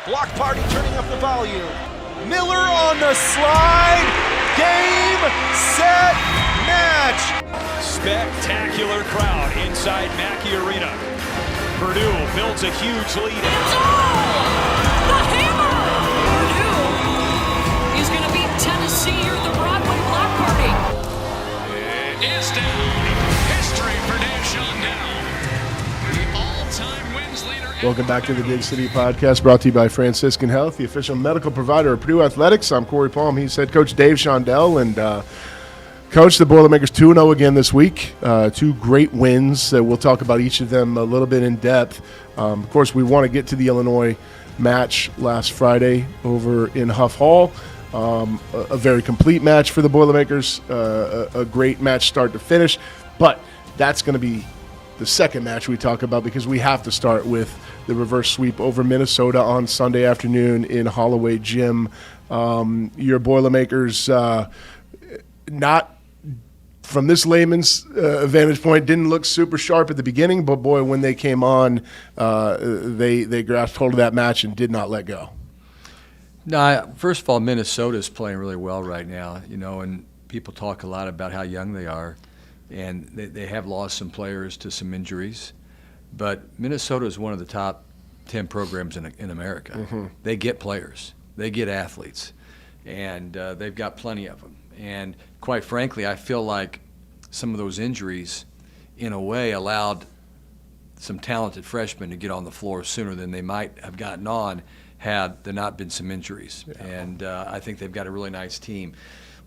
Block party turning up the volume. Miller on the slide. Game, set, match. Spectacular crowd inside Mackey Arena. Purdue builds a huge lead. It's all! The hammer! Purdue is going to beat Tennessee here at the Broadway Block Party. It is down. History for Dave Shondell. The all-time wins leader. Welcome back to the Dig City Podcast, brought to you by Franciscan Health, the official medical provider of Purdue Athletics. I'm Cory Palm. He's head coach Dave Shondell, and Coach, the Boilermakers 2-0 again this week. Two great wins. We'll talk about each of them a little bit in depth. Of course, we want to get to the Illinois match last Friday over in Huff Hall. A very complete match for the Boilermakers. A great match start to finish. But that's going to be the second match we talk about because we have to start with the reverse sweep over Minnesota on Sunday afternoon in Holloway Gym. Your Boilermakers, not from this layman's vantage point, didn't look super sharp at the beginning, but boy, when they came on, they grasped hold of that match and did not let go. No, first of all, Minnesota's playing really well right now, and people talk a lot about how young they are, and they have lost some players to some injuries, but Minnesota is one of the top 10 programs in America. Mm-hmm. They get players, they get athletes, and they've got plenty of them. And quite frankly, I feel like some of those injuries, in a way, allowed some talented freshmen to get on the floor sooner than they might have gotten on had there not been some injuries. Yeah. And I think they've got a really nice team.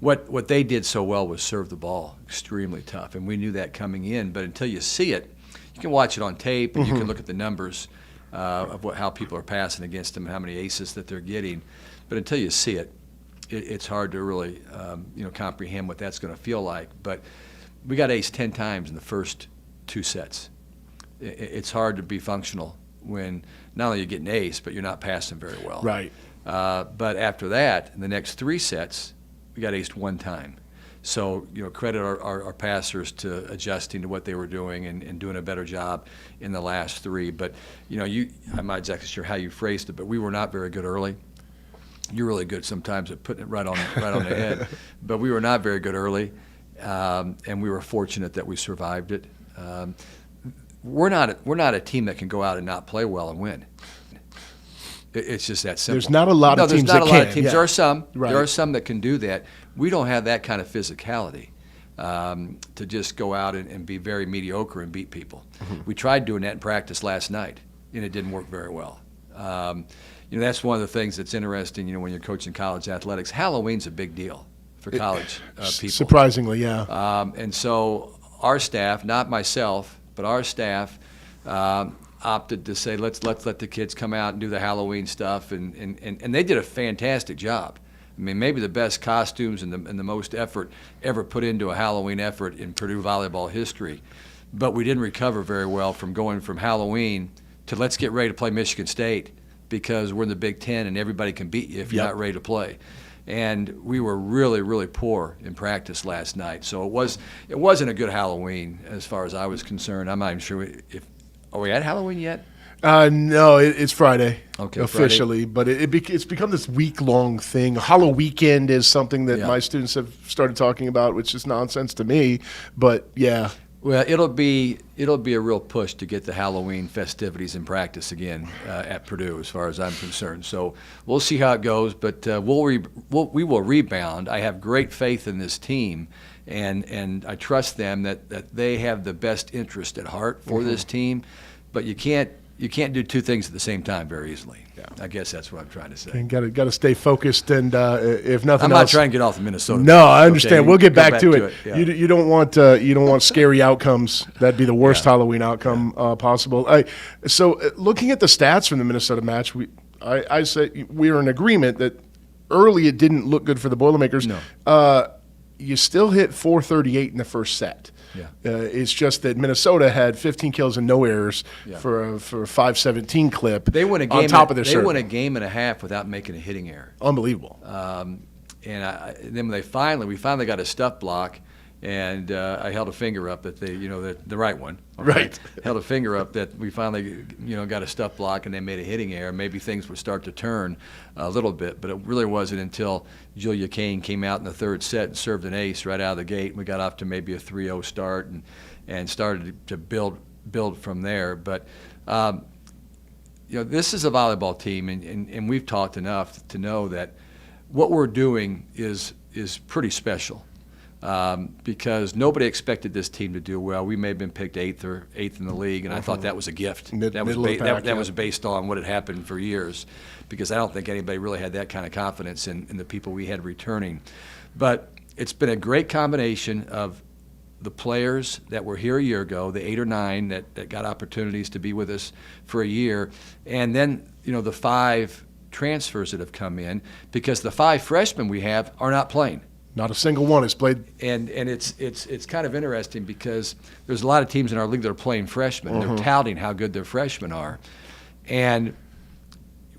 What they did so well was serve the ball extremely tough, and we knew that coming in. But until you see it, you can watch it on tape, and you can look at the numbers of how people are passing against them, how many aces that they're getting. But until you see it, it's hard to really comprehend what that's going to feel like. But we got ace 10 times in the first two sets. It's hard to be functional when not only you're getting ace, but you're not passing very well. Right. But after that, in the next three sets, we got aced one time. So, credit our passers to adjusting to what they were doing and doing a better job in the last three. But, I'm not exactly sure how you phrased it, but we were not very good early. You're really good sometimes at putting it right on the head, but we were not very good early, and we were fortunate that we survived it. We're not a team that can go out and not play well and win. It's just that simple. There's not a lot of teams that can. There's not a lot of teams. Yeah. There are some. Right. There are some that can do that. We don't have that kind of physicality to just go out and be very mediocre and beat people. Mm-hmm. We tried doing that in practice last night, and it didn't work very well. That's one of the things that's interesting, when you're coaching college athletics. Halloween's a big deal for college people. Surprisingly, yeah. And so our staff, not myself, but our staff opted to say, let's let the kids come out and do the Halloween stuff, and they did a fantastic job. I mean, maybe the best costumes and the most effort ever put into a Halloween effort in Purdue volleyball history. But we didn't recover very well from going from Halloween to let's get ready to play Michigan State, because we're in the Big Ten and everybody can beat you if you're not ready to play. And we were really, really poor in practice last night. So it wasn't a good Halloween as far as I was concerned. I'm not even sure are we at Halloween yet? No, it's Friday officially, Friday. But it's become this week-long thing. Halloween weekend is something that my students have started talking about, which is nonsense to me. But yeah. Well, it'll be a real push to get the Halloween festivities in practice again at Purdue, as far as I'm concerned. So we'll see how it goes, but we will rebound. I have great faith in this team, and I trust them that they have the best interest at heart for this team. But you can't do two things at the same time very easily. Yeah. I guess that's what I'm trying to say. And got to stay focused, and if nothing else, I'm not trying to get off the Minnesota. No, I understand. Okay, we'll get back to it. Yeah. You don't want scary outcomes. That'd be the worst Halloween outcome possible. So looking at the stats from the Minnesota match, I say we are in agreement that early it didn't look good for the Boilermakers. No. You still hit 438 in the first set. Yeah. It's just that Minnesota had 15 kills and no errors for a 517 clip. They won a game on top of their serve. They won a game and a half without making a hitting error. Unbelievable. And then we finally got a stuff block, And I held a finger up that the right one. Okay? Right. Held a finger up that we finally, got a stuff block and they made a hitting error. Maybe things would start to turn a little bit, but it really wasn't until Julia Kane came out in the third set and served an ace right out of the gate. And we got off to maybe a 3-0 start and started to build from there. But this is a volleyball team, and we've talked enough to know that what we're doing is pretty special. Because nobody expected this team to do well. We may have been picked eighth in the league, and I thought that was a gift. That was based on what had happened for years, because I don't think anybody really had that kind of confidence in the people we had returning. But it's been a great combination of the players that were here a year ago, the 8 or 9 that got opportunities to be with us for a year, and then the 5 transfers that have come in, because the 5 freshmen we have are not playing. Not a single one has played. And it's kind of interesting because there's a lot of teams in our league that are playing freshmen. They're touting how good their freshmen are. And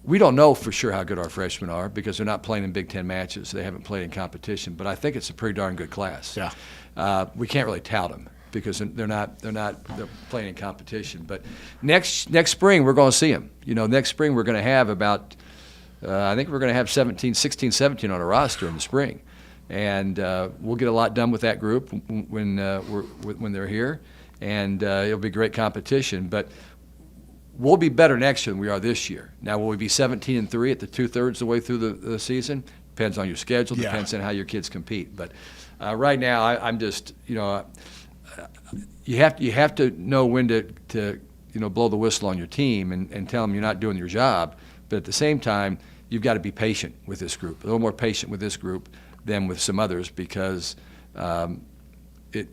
we don't know for sure how good our freshmen are because they're not playing in Big Ten matches. They haven't played in competition. But I think it's a pretty darn good class. Yeah. We can't really tout them because they're playing in competition. But next spring we're going to see them. Next spring we're going to have about I think we're going to have 16, 17 on a roster in the spring. And we'll get a lot done with that group when they're here, and it'll be great competition. But we'll be better next year than we are this year. Now, will we be 17-3 at the 2/3 of the way through the season? Depends on your schedule. Depends on how your kids compete. But right now, I'm just you have to know when to blow the whistle on your team and tell them you're not doing your job. But at the same time, you've got to be patient with this group. A little more patient with this group than with some others because they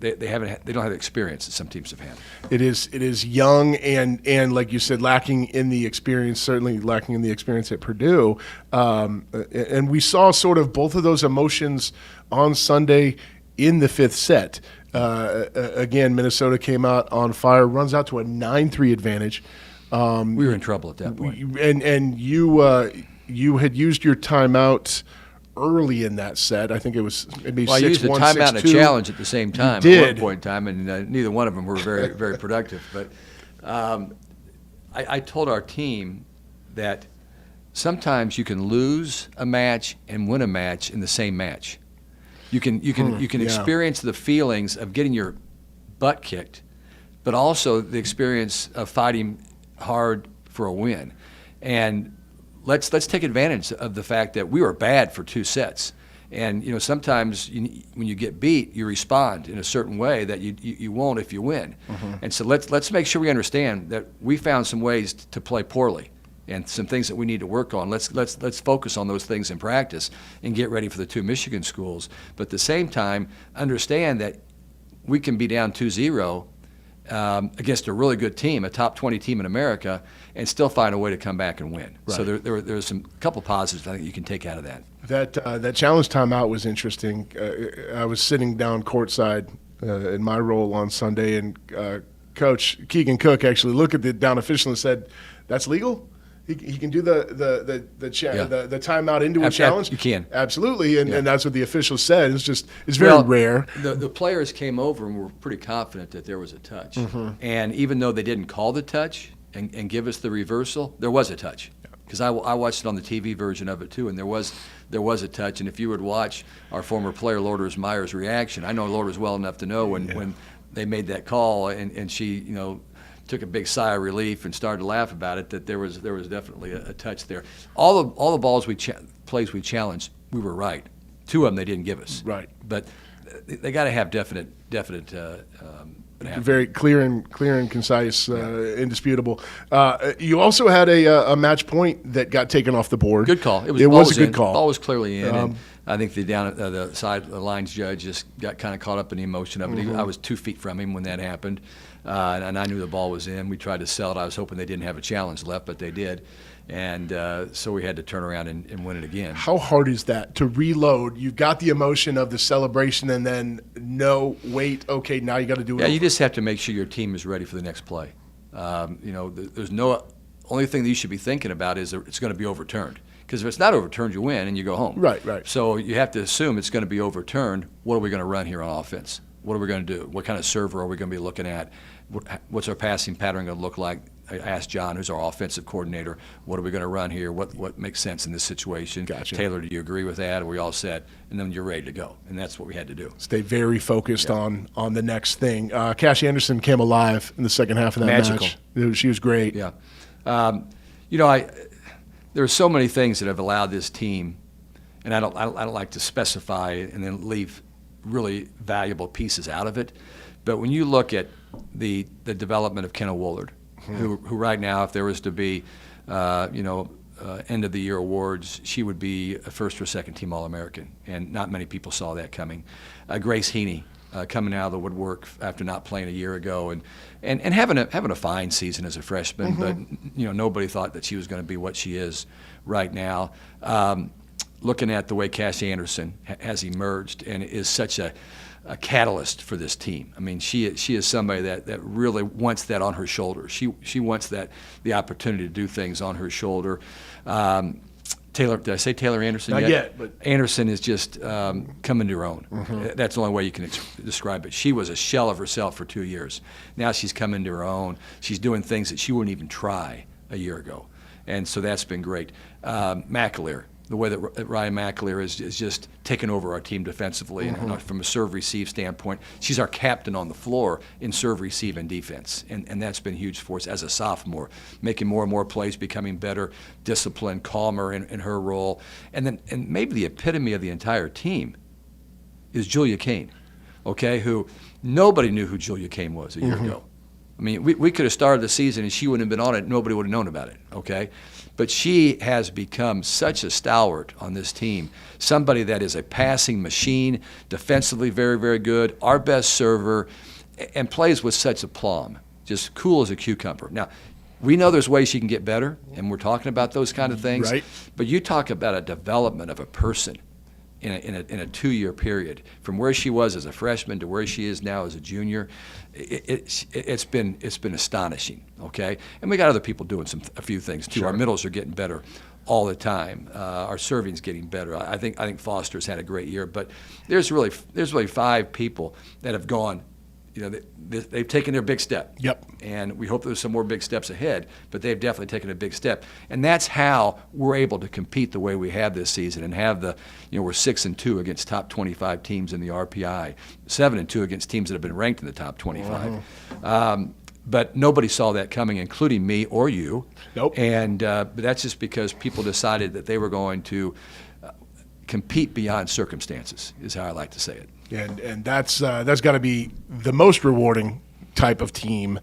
don't have the experience that some teams have had. It is young and like you said, lacking in the experience. Certainly lacking in the experience at Purdue. And we saw sort of both of those emotions on Sunday in the 5th set. Again, Minnesota came out on fire, runs out to a 9-3 advantage. We were in trouble at that point. And you had used your timeout early in that set. I think it was maybe 6-1, 6-2. I used a timeout and a challenge at the same time at one point in time, and neither one of them were very, very productive. But I told our team that sometimes you can lose a match and win a match in the same match. You can experience the feelings of getting your butt kicked, but also the experience of fighting hard for a win. And let's take advantage of the fact that we were bad for 2 sets. And sometimes when you get beat, you respond in a certain way that you won't if you win. And so let's make sure we understand that we found some ways to play poorly and some things that we need to work on. Let's focus on those things in practice and get ready for the 2 Michigan schools. But at the same time, understand that we can be down 2-0 against a really good team, a top 20 team in America, and still find a way to come back and win. Right. So there's some couple positives I think you can take out of that. That challenge timeout was interesting. I was sitting down courtside in my role on Sunday, and Coach Keegan Cook actually looked at the down official and said, "That's legal? He can do the timeout into a challenge? You can. Absolutely." And that's what the official said. It's very rare. The players came over and were pretty confident that there was a touch. And even though they didn't call the touch and give us the reversal, there was a touch. Because I watched it on the TV version of it too, and there was a touch. And if you would watch our former player Lourdes Meyer's reaction, I know Lourdes well enough to know when they made that call and she took a big sigh of relief and started to laugh about it, that there was definitely a touch there. All the balls plays we challenged, we were right. 2 of them they didn't give us. Right. But they got to have definite. Very clear and concise, indisputable. You also had a match point that got taken off the board. Good call. It was a good call. The ball was clearly in. And I think the lines judge just got kind of caught up in the emotion of it. I was 2 feet from him when that happened, and I knew the ball was in. We tried to sell it. I was hoping they didn't have a challenge left, but they did. And so we had to turn around and win it again. How hard is that to reload? You've got the emotion of the celebration, and then no, wait, okay, now you got to do it. Yeah, you just have to make sure your team is ready for the next play. There's no only thing that you should be thinking about is that it's going to be overturned. Because if it's not overturned, you win and you go home. Right. So you have to assume it's going to be overturned. What are we going to run here on offense? What are we going to do? What kind of server are we going to be looking at? What's our passing pattern going to look like? I asked John, who's our offensive coordinator, what are we going to run here? What makes sense in this situation? Gotcha. Taylor, do you agree with that? Are we all set? And then you're ready to go. And that's what we had to do. Stay very focused on the next thing. Cassie Anderson came alive in the second half of that Magical. match. She was great. Yeah. There are so many things that have allowed this team, and I don't like to specify and then leave really valuable pieces out of it. But when you look at the development of Kenna Woolard, who right now, if there was to be, end of the year awards, she would be a first or second team All-American, and not many people saw that coming. Grace Heaney coming out of the woodwork after not playing a year ago, and having a fine season as a freshman, but nobody thought that she was going to be what she is right now. Looking at the way Cassie Anderson has emerged and is such a catalyst for this team. I mean, she is somebody that really wants that on her shoulder. She wants the opportunity to do things on her shoulder. Taylor, did I say Taylor Anderson yet? Not yet, but Anderson is just coming to her own. That's the only way you can describe it. She was a shell of herself for 2 years. Now she's coming to her own. She's doing things that she wouldn't even try a year ago, and so that's been great. McAleer. The way that Ryan McAleer is just taken over our team defensively, and from a serve-receive standpoint, she's our captain on the floor in serve-receive and defense, and that's been huge for us as a sophomore, making more and more plays, becoming better, disciplined, calmer in her role, and maybe the epitome of the entire team is Julia Kane, okay? Who nobody knew who Julia Kane was a year ago. I mean, we could have started the season and she wouldn't have been on it. Nobody would have known about it, okay? But she has become such a stalwart on this team, somebody that is a passing machine, defensively very, very good, our best server, and plays with such aplomb, just cool as a cucumber. Now, we know there's ways she can get better, and we're talking about those kind of things. Right. But you talk about a development of a person in a 2-year period, from where she was as a freshman to where she is now as a junior. It's been astonishing, okay? And we got other people doing a few things too. Sure. Our middles are getting better all the time. Our serving's getting better. I think Foster's had a great year, but there's really 5 people that have gone. They've taken their big step. Yep. And we hope there's some more big steps ahead, but they've definitely taken a big step. And that's how we're able to compete the way we have this season and have we're 6-2 against top 25 teams in the RPI, 7-2 against teams that have been ranked in the top 25. But nobody saw that coming, including me or you. Nope. And but that's just because people decided that they were going to compete beyond circumstances, is how I like to say it. And that's got to be the most rewarding type of team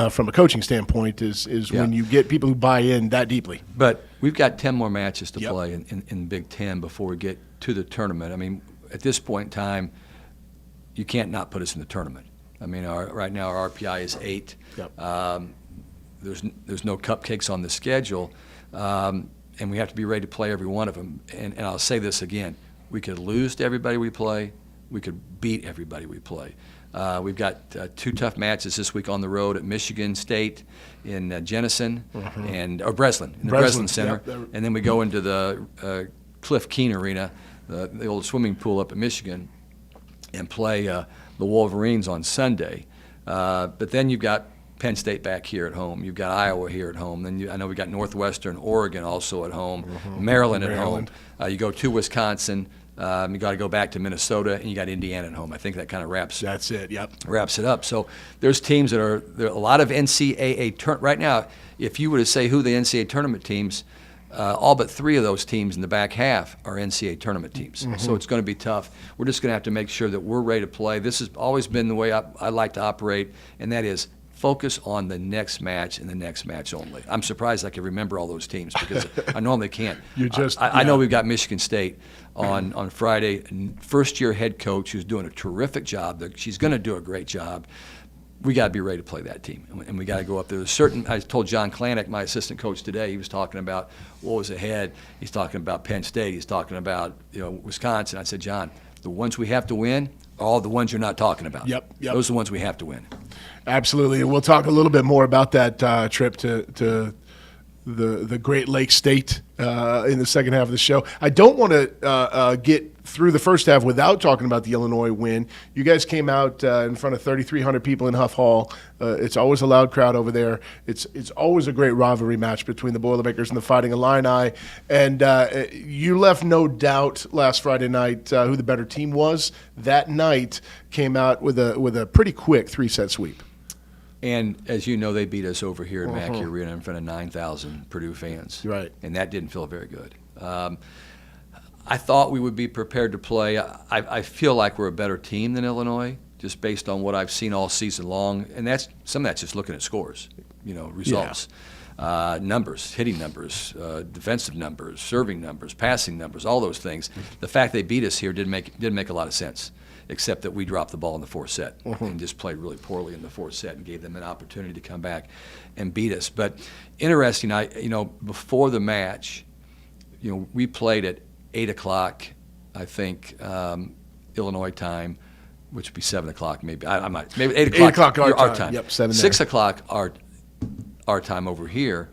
from a coaching standpoint is when you get people who buy in that deeply. But we've got 10 more matches to play in Big Ten before we get to the tournament. I mean, at this point in time, you can't not put us in the tournament. I mean, right now our RPI is 8. Yep. There's no cupcakes on the schedule, and we have to be ready to play every one of them. And I'll say this again: we could lose to everybody we play. We could beat everybody we play. We've got 2 tough matches this week on the road at Michigan State in Jenison or Breslin, in the Breslin Center. Yep. And then we go into the Cliff Keen Arena, the old swimming pool up at Michigan, and play the Wolverines on Sunday. But then you've got Penn State back here at home. You've got Iowa here at home. Then I know we got Northwestern, Oregon also at home, Maryland at home. You go to Wisconsin. You got to go back to Minnesota, and you got Indiana at home. I think that kind of wraps it up. So there's teams there are a lot of NCAA right now. If you were to say who the NCAA tournament teams, all but 3 of those teams in the back half are NCAA tournament teams. So it's going to be tough. We're just going to have to make sure that we're ready to play. This has always been the way I like to operate, and that is focus on the next match and the next match only. I'm surprised I can remember all those teams because I normally can't. I know we've got Michigan State on Friday, first-year head coach who's doing a terrific job. She's going to do a great job. We got to be ready to play that team, and we got to go up there. I told John Klanek, my assistant coach today, he was talking about what was ahead. He's talking about Penn State. He's talking about Wisconsin. I said, John, the ones we have to win are all the ones you're not talking about. Yep. Those are the ones we have to win. Absolutely, and we'll talk a little bit more about that trip to the Great Lakes State in the second half of the show. I don't want to get through the first half without talking about the Illinois win. You guys came out in front of 3,300 people in Huff Hall. It's always a loud crowd over there. It's always a great rivalry match between the Boilermakers and the Fighting Illini. And you left no doubt last Friday night who the better team was. That night came out with a pretty quick 3-set sweep. And as you know, they beat us over here at Mackey Arena in front of 9,000 Purdue fans. Right. And that didn't feel very good. I thought we would be prepared to play. I feel like we're a better team than Illinois, just based on what I've seen all season long. And some of that's just looking at scores, results, numbers, hitting numbers, defensive numbers, serving numbers, passing numbers, all those things. The fact they beat us here didn't make a lot of sense, except that we dropped the ball in the fourth set and just played really poorly in the fourth set and gave them an opportunity to come back and beat us. But interesting, before the match, we played at 8 o'clock, I think, Illinois time, which would be 7 o'clock maybe. Maybe 8 o'clock. 8 o'clock our time. Yep, 7 6 o'clock our time over here.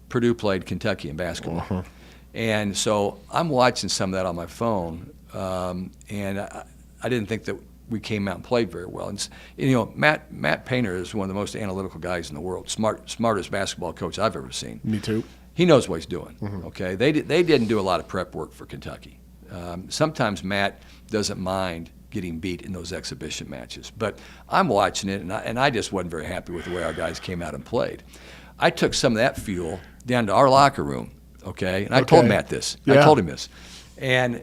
Purdue played Kentucky in basketball, and so I'm watching some of that on my phone, and I didn't think that we came out and played very well. And Matt Painter is one of the most analytical guys in the world, smartest basketball coach I've ever seen. Me too. He knows what he's doing. Okay, they didn't do a lot of prep work for Kentucky. Sometimes Matt doesn't mind getting beat in those exhibition matches, but I'm watching it, and I just wasn't very happy with the way our guys came out and played. I took some of that fuel down to our locker room. Okay, and I told Matt this. Yeah. I told him this. And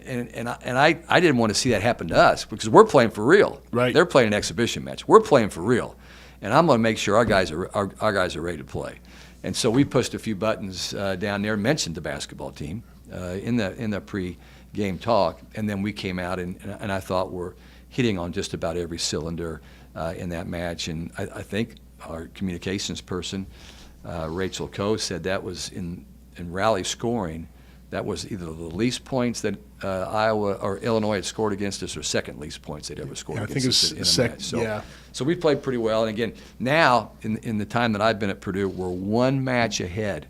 I didn't want to see that happen to us because we're playing for real. Right. They're playing an exhibition match. We're playing for real, and I'm going to make sure our guys are ready to play. And so we pushed a few buttons down there, mentioned the basketball team in the pre-game talk, and then we came out and I thought we're hitting on just about every cylinder in that match. And I think our communications person, Rachel Coe, said that was in rally scoring. That was either the least points that Iowa or Illinois had scored against us, or second least points they'd ever scored against us in a match. So we played pretty well. And again, now in the time that I've been at Purdue, we're one match ahead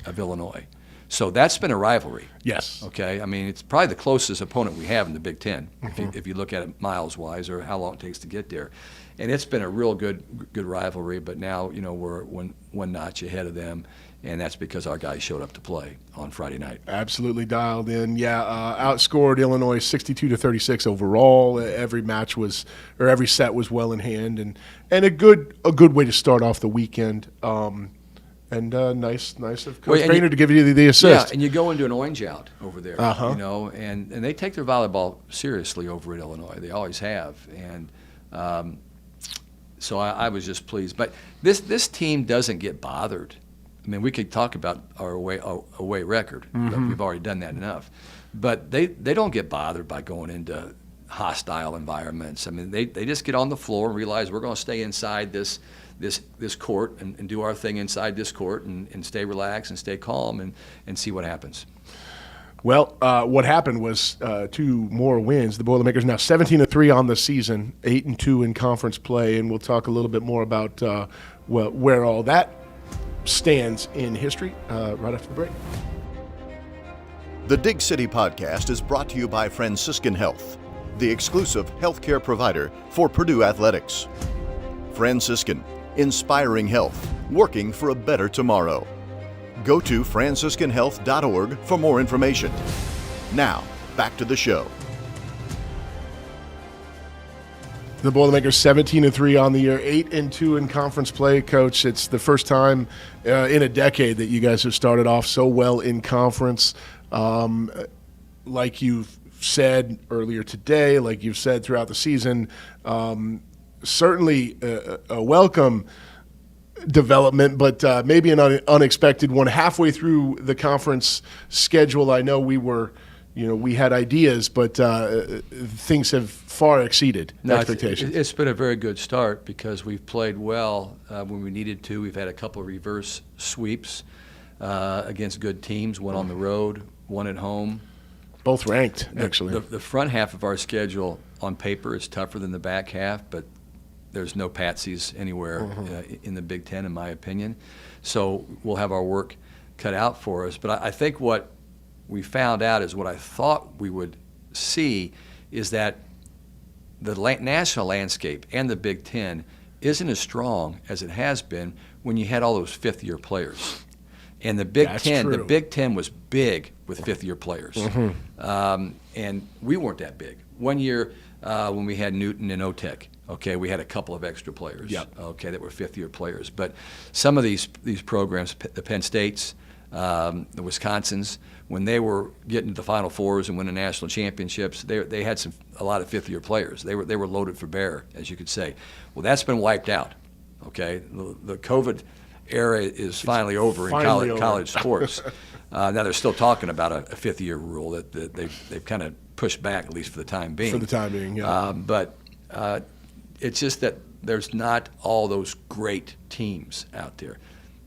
of Illinois. So that's been a rivalry. Yes. Okay. I mean, it's probably the closest opponent we have in the Big Ten, if you look at it miles-wise or how long it takes to get there. And it's been a real good rivalry. But now we're one notch ahead of them. And that's because our guys showed up to play on Friday night. Absolutely dialed in. Outscored Illinois 62-36 overall. Every set was well in hand, and a good way to start off the weekend. Nice of Coach Painter to give you the assist. Yeah, and you go into an orange out over there, and they take their volleyball seriously over at Illinois. They always have, and so I was just pleased. But this team doesn't get bothered. I mean, we could talk about our away record. We've already done that enough. But they don't get bothered by going into hostile environments. I mean, they just get on the floor and realize we're going to stay inside this court and do our thing inside this court and stay relaxed and stay calm and see what happens. Well, what happened was 2 more wins. The Boilermakers now 17-3 on the season, 8-2 in conference play, and we'll talk a little bit more about where all that stands in history right after the break. The Dig City podcast is brought to you by Franciscan Health, the exclusive healthcare provider for Purdue Athletics. Franciscan, inspiring health, working for a better tomorrow. Go to franciscanhealth.org for more information. Now, back to the show. The Boilermakers 17-3 on the year, 8-2 in conference play. Coach, it's the first time in a decade that you guys have started off so well in conference. Like you've said earlier today, like you've said throughout the season, certainly a welcome development, but maybe an unexpected one. Halfway through the conference schedule, I know we had ideas, but things have far exceeded expectations. It's been a very good start because we've played well when we needed to. We've had a couple of reverse sweeps against good teams, one on the road, one at home. Both ranked, actually. The front half of our schedule on paper is tougher than the back half, but there's no patsies anywhere in the Big Ten, in my opinion. So we'll have our work cut out for us. But I think what we found out is what I thought we would see is that the national landscape and the Big Ten isn't as strong as it has been when you had all those fifth-year players. And the Big Ten was big with fifth-year players. And we weren't that big. One year when we had Newton and Otech, okay, we had a couple of extra players, okay, that were fifth-year players. But some of these programs, the Penn States, the Wisconsins, when they were getting to the Final Fours and winning national championships, they had a lot of fifth-year players. They were loaded for bear, as you could say. Well, that's been wiped out. Okay, the COVID era is finally over in college sports. Now they're still talking about a fifth-year rule that they've kind of pushed back, at least for the time being. For the time being, yeah. But it's just that there's not all those great teams out there.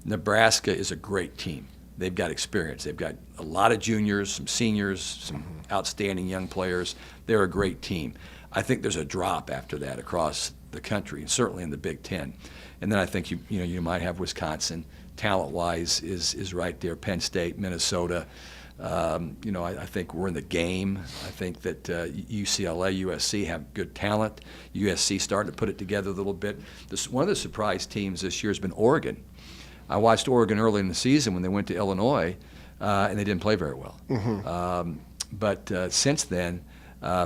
Nebraska is a great team. They've got experience. They've got a lot of juniors, some seniors, some outstanding young players. They're a great team. I think there's a drop after that across the country, certainly in the Big Ten. And then I think you might have Wisconsin, talent-wise, is right there. Penn State, Minnesota. I think we're in the game. I think that UCLA, USC have good talent. USC starting to put it together a little bit. One of the surprise teams this year has been Oregon. I watched Oregon early in the season when they went to Illinois, and they didn't play very well. But since then,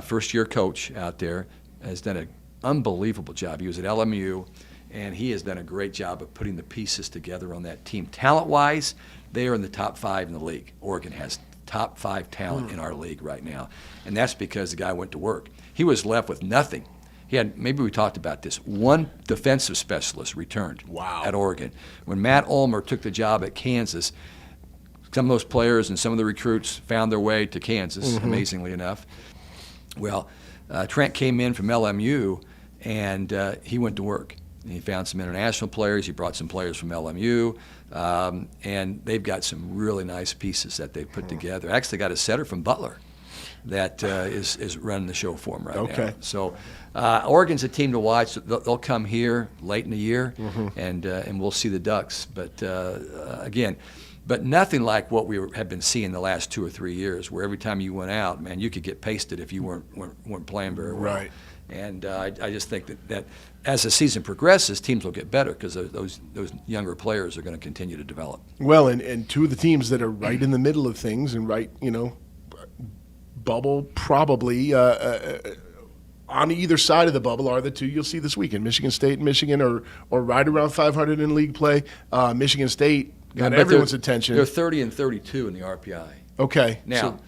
first-year coach out there has done an unbelievable job. He was at LMU, and he has done a great job of putting the pieces together on that team. Talent-wise, they are in the top 5 in the league. Oregon has top 5 talent in our league right now, and that's because the guy went to work. He was left with nothing. He had, maybe we talked about this, one defensive specialist returned at Oregon. When Matt Ulmer took the job at Kansas, some of those players and some of the recruits found their way to Kansas, amazingly enough. Well, Trent came in from LMU, and he went to work. And he found some international players. He brought some players from LMU, and they've got some really nice pieces that they've put together. Actually got a setter from Butler that is running the show for them right now. So Oregon's a team to watch. They'll come here late in the year, and we'll see the Ducks. But again, but nothing like what we have been seeing the last 2 or 3 years, where every time you went out, man, you could get pasted if you weren't playing very well. Right. And I just think that as the season progresses, teams will get better because those younger players are going to continue to develop. Well, and two of the teams that are right in the middle of things and right, bubble probably on either side of the bubble are the two you'll see this weekend. Michigan State and Michigan are right around 500 in league play. Michigan State got everyone's attention. They're 30 and 32 in the RPI. Okay. Now,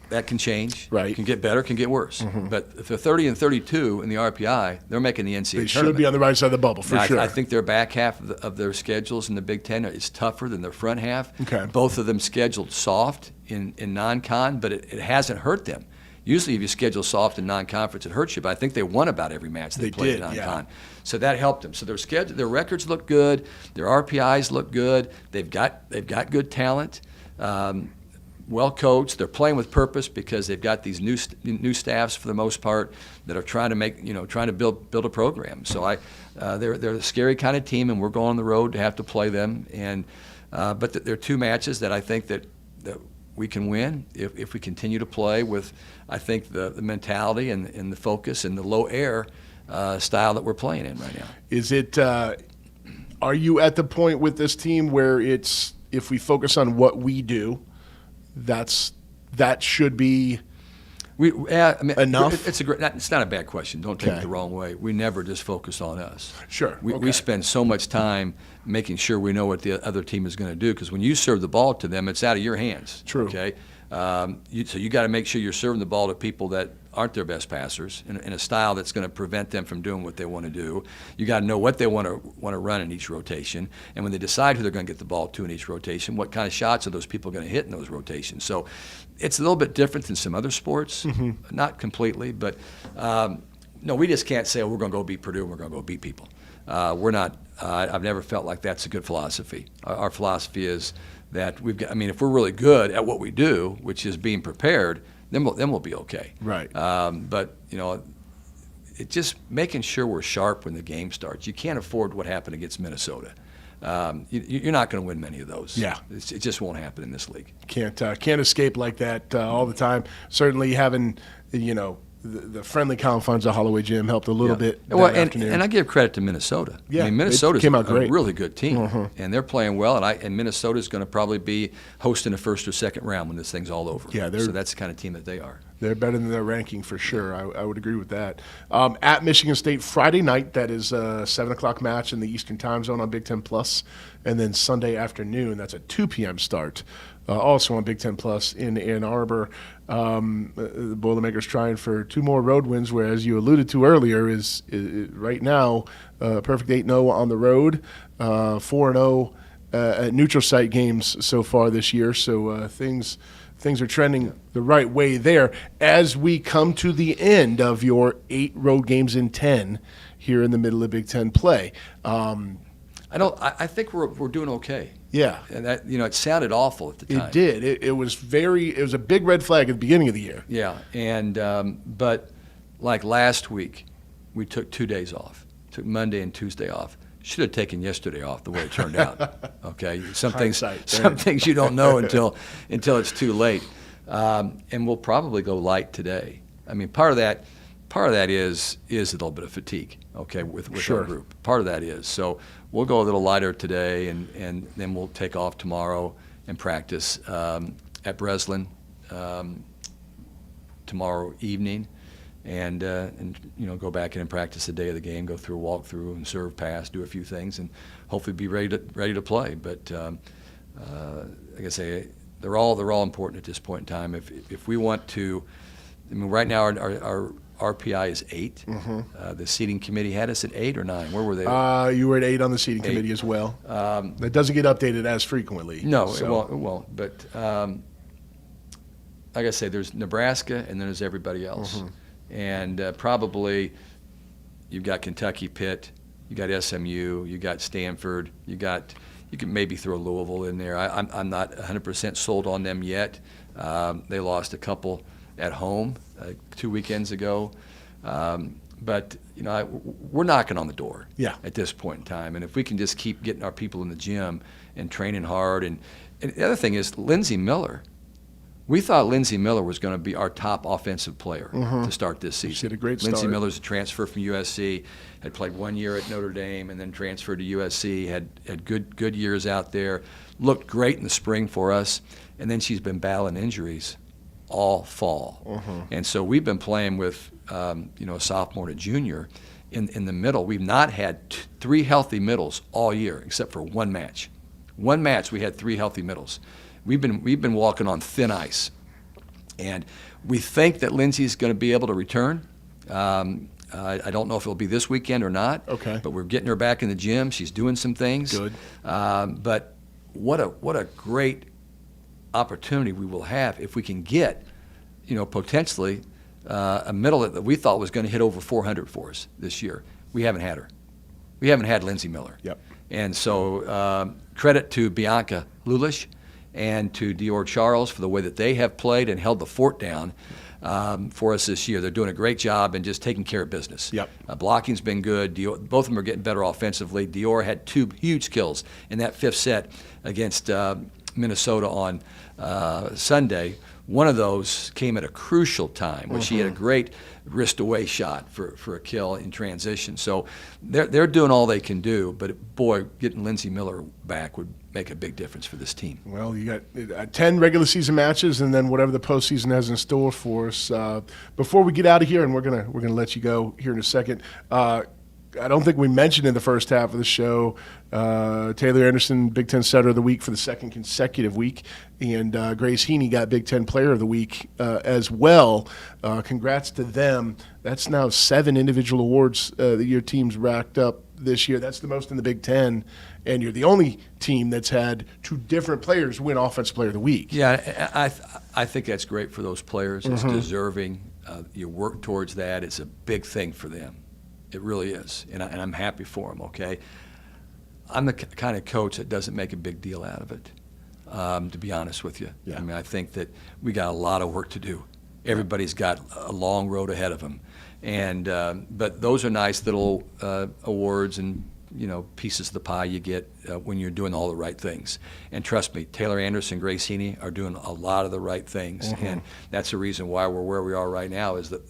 that can change. Right. Can get better, can get worse. But if they're 30 and 32 in the RPI, they're making the NCAA tournament. They should be on the right side of the bubble, for sure. I think their back half of their schedules in the Big Ten is tougher than their front half. Okay. Both of them scheduled soft in non-con, but it hasn't hurt them. Usually if you schedule soft in non-conference, it hurts you, but I think they won about every match they played in non-con. Yeah. So that helped them. So their records look good. Their RPIs look good. They've got good talent. Well coached. They're playing with purpose because they've got these new staffs for the most part that are trying to build a program. So they're a scary kind of team, and we're going on the road to have to play them. And but there are 2 matches that I think that we can win if we continue to play with, I think, the mentality and the focus and the low air style that we're playing in right now. Is it? Are you at the point with this team where it's, if we focus on what we do, that should be enough? It's not a bad question. Don't take it the wrong way. We never just focus on us. Sure. We spend so much time making sure we know what the other team is going to do, because when you serve the ball to them, it's out of your hands. True. Okay. So you got to make sure you're serving the ball to people that aren't their best passers in a style that's going to prevent them from doing what they want to do. You got to know what they want to run in each rotation, and when they decide who they're going to get the ball to in each rotation, what kind of shots are those people going to hit in those rotations. So it's a little bit different than some other sports, not completely, but no, we just can't say, we're going to go beat Purdue and we're going to go beat people. We're not. I've never felt like that's a good philosophy. Our philosophy is that we've got. I mean, if we're really good at what we do, which is being prepared, then we'll be okay. Right. But it's just making sure we're sharp when the game starts. You can't afford what happened against Minnesota. You're not going to win many of those. Yeah. It just won't happen in this league. Can't escape like that all the time. Certainly having, the friendly confines of Holloway Gym helped a little bit that afternoon. And I give credit to Minnesota. Yeah, I mean, Minnesota's came out a great. really good team, and they're playing well. And Minnesota's going to probably be hosting the first or second round when this thing's all over. Yeah, so that's the kind of team that they are. They're better than their ranking for sure. I would agree with that. At Michigan State Friday night, that is a 7 o'clock match in the Eastern Time Zone on Big Ten Plus, and then Sunday afternoon, that's a 2 p.m. start. Also on Big Ten Plus in Ann Arbor. The Boilermakers trying for 2 more road wins, where, as you alluded to earlier, is right now perfect 8-0 on the road, 4-0 at neutral site games so far this year. So things are trending the right way there as we come to the end of your 8 road games in 10 here in the middle of Big Ten play. I think we're doing okay. Yeah, and that it sounded awful at the time. It did. It was a big red flag at the beginning of the year. Yeah, and but like last week, we took 2 days off. Took Monday and Tuesday off. Should have taken yesterday off the way it turned out. Okay, some things you don't know until it's too late. And we'll probably go light today. I mean, part of that is a little bit of fatigue. Okay, with Sure. our group. Part of that is so. We'll go a little lighter today, and then we'll take off tomorrow and practice at Breslin tomorrow evening, and go back in and practice the day of the game, go through a walkthrough and serve pass, do a few things, and hopefully be ready to play. But like I say, they're all important at this point in time. If we want to, I mean, right now our RPI is 8. Mm-hmm. The seating committee had us at 8 or 9. Where were they? You were at 8 on the seating committee as well. That doesn't get updated as frequently. No, it won't. But like I say, there's Nebraska and then there's everybody else. Mm-hmm. And probably you've got Kentucky, Pitt, you got SMU, you got Stanford, you can maybe throw Louisville in there. I'm not 100% sold on them yet. They lost a couple at home 2 weekends ago. But, we're knocking on the door at this point in time. And if we can just keep getting our people in the gym and training hard. And the other thing is Lindsey Miller. We thought Lindsey Miller was going to be our top offensive player to start this season. She had a great start. Lindsey Miller's a transfer from USC, had played 1 year at Notre Dame and then transferred to USC, had good years out there, looked great in the spring for us, and then she's been battling injuries all fall. And so we've been playing with a sophomore and a junior in the middle. We've not had 3 healthy middles all year except for one match. One match we had 3 healthy middles. We've been walking on thin ice, and we think that Lindsey's going to be able to return. I don't know if it'll be this weekend or not. Okay. But we're getting her back in the gym. She's doing some things. Good. But what a great opportunity we will have if we can get, potentially a middle that we thought was going to hit over 400 for us this year. We haven't had her. We haven't had Lindsey Miller. Yep. And so credit to Bianca Lulish and to Dior Charles for the way that they have played and held the fort down for us this year. They're doing a great job and just taking care of business. Yep. Blocking's been good. Dior, both of them are getting better offensively. Dior had 2 huge kills in that 5th set against Minnesota on Sunday. One of those came at a crucial time where she had a great wrist-away shot for a kill in transition. So they're doing all they can do, but boy, getting Lindsey Miller back would make a big difference for this team. Well, you got 10 regular season matches, and then whatever the postseason has in store for us. Before we get out of here, and we're gonna let you go here in a second. I don't think we mentioned in the first half of the show Taylor Anderson, Big Ten Setter of the Week for the 2nd consecutive week, and Grace Heaney got Big Ten Player of the Week as well. Congrats to them. That's now 7 individual awards that your team's racked up this year. That's the most in the Big Ten, and you're the only team that's had 2 different players win Offensive Player of the Week. Yeah, I think that's great for those players. It's deserving. You work towards that. It's a big thing for them. It really is, and I'm happy for them, okay? I'm the kind of coach that doesn't make a big deal out of it, to be honest with you. Yeah. I mean, I think that we got a lot of work to do. Everybody's got a long road ahead of them. And but those are nice little awards and, pieces of the pie you get when you're doing all the right things. And trust me, Taylor Anderson, Grace Heaney are doing a lot of the right things, and that's the reason why we're where we are right now. Is that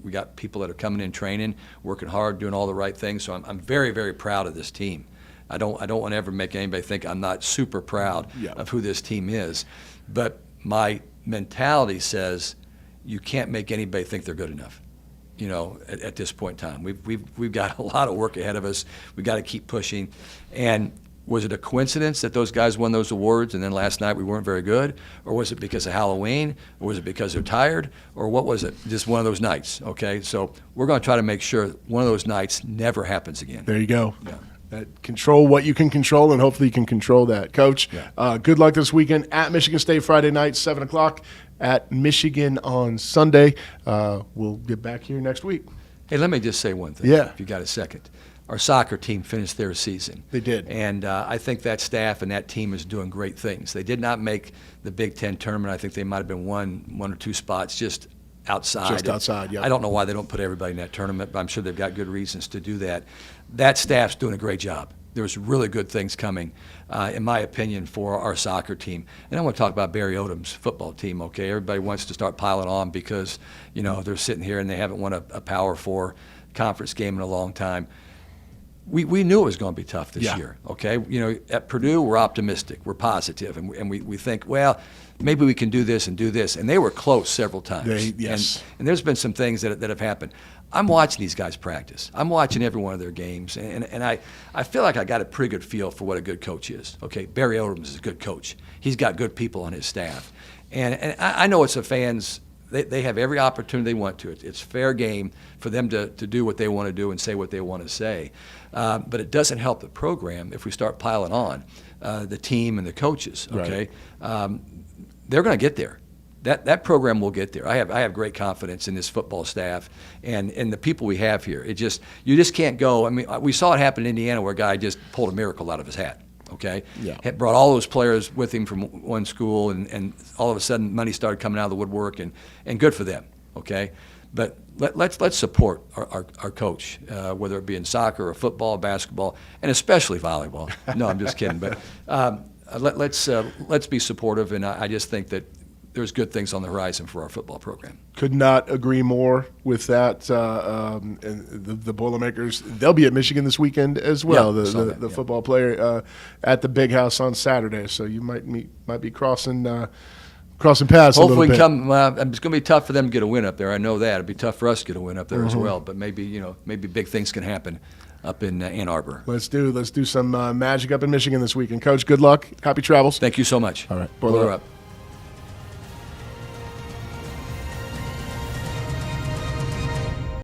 we got people that are coming in training, working hard, doing all the right things. So I'm very, very proud of this team. I don't want to ever make anybody think I'm not super proud of who this team is, but my mentality says you can't make anybody think they're good enough. At this point in time, we've got a lot of work ahead of us. We got to keep pushing. And was it a coincidence that those guys won those awards and then last night we weren't very good, or was it because of Halloween, or was it because they're tired, or what was it? Just one of those nights. Okay, so we're going to try to make sure one of those nights never happens again. There you go. Yeah. Control what you can control, and hopefully you can control that. Coach, good luck this weekend at Michigan State Friday night, 7 o'clock, at Michigan on Sunday. We'll get back here next week. Hey, let me just say one thing, if you got a second. Our soccer team finished their season. They did. And I think that staff and that team is doing great things. They did not make the Big Ten tournament. I think they might have been one or two spots just outside. Just outside, yeah. I don't know why they don't put everybody in that tournament, but I'm sure they've got good reasons to do that. That staff's doing a great job. There's really good things coming, in my opinion, for our soccer team. And I want to talk about Barry Odom's football team, okay? Everybody wants to start piling on because, they're sitting here and they haven't won a Power 4 conference game in a long time. We knew it was going to be tough this year, okay? At Purdue, we're optimistic, we're positive, and we think, well, maybe we can do this. And they were close several times. And there's been some things that have happened. I'm watching these guys practice. I'm watching every one of their games, and I feel like I got a pretty good feel for what a good coach is. Okay, Barry Odom is a good coach. He's got good people on his staff. And I know it's the fans. They have every opportunity they want to. It's fair game for them to do what they want to do and say what they want to say. But it doesn't help the program if we start piling on the team and the coaches, okay? Right. They're going to get there. That program will get there. I have great confidence in this football staff and the people we have here. You just can't go. I mean, we saw it happen in Indiana where a guy just pulled a miracle out of his hat. Okay, had brought all those players with him from one school, and all of a sudden money started coming out of the woodwork, and good for them. Okay, but let's support our coach, whether it be in soccer or football, basketball, and especially volleyball. No, I'm just kidding. But let's be supportive, and I just think that there's good things on the horizon for our football program. Could not agree more with that. And the Boilermakers, they'll be at Michigan this weekend as well. The football player at the Big House on Saturday. So you might be crossing paths. Hopefully, a little bit. It's going to be tough for them to get a win up there. I know that it'll be tough for us to get a win up there as well. But maybe big things can happen up in Ann Arbor. Let's do some magic up in Michigan this weekend. Coach, good luck. Happy travels. Thank you so much. All right, Boiler up.